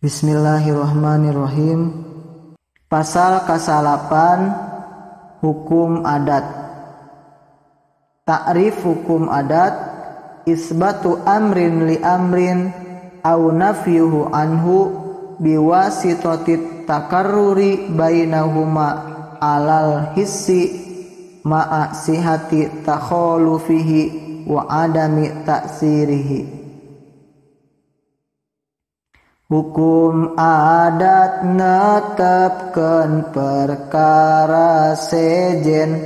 Bismillahirrahmanirrahim. Pasal kasalapan hukum adat. Ta'rif hukum adat isbatu amrin li amrin au nafyuhu anhu biwasitatit takarruri bainahuma alal hissi ma'a sihati takhalufihi wa adami ta'sirihi. Hukum adat netepkeun perkara sejen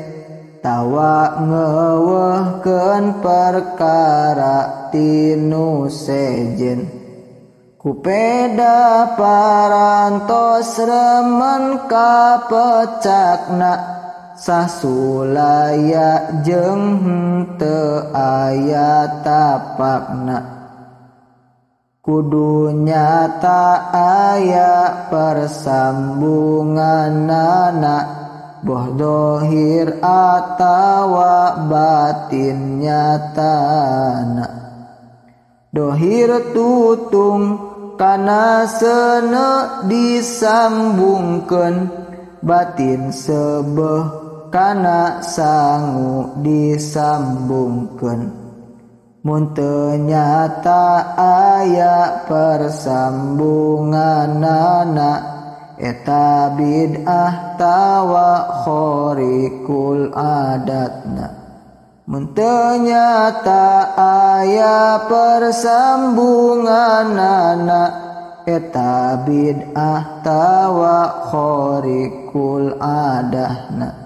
tawa ngeuweuhkeun perkara tinu sejen. Kupeda parantos remen kapecakna sasulaya jeung henteu aya tapakna. Kudu nyata aya persambunganana boh dohir atawa batin nyatana. Dohir tutung kana seuneu disambungkeun, batin sebeuh kana sangu disambungkeun. Mun teu nyata aya persambunganana eta bid'ah tawa khariqul adatna. Mun teu nyata aya persambunganana eta bid'ah tawa khariqul adatna.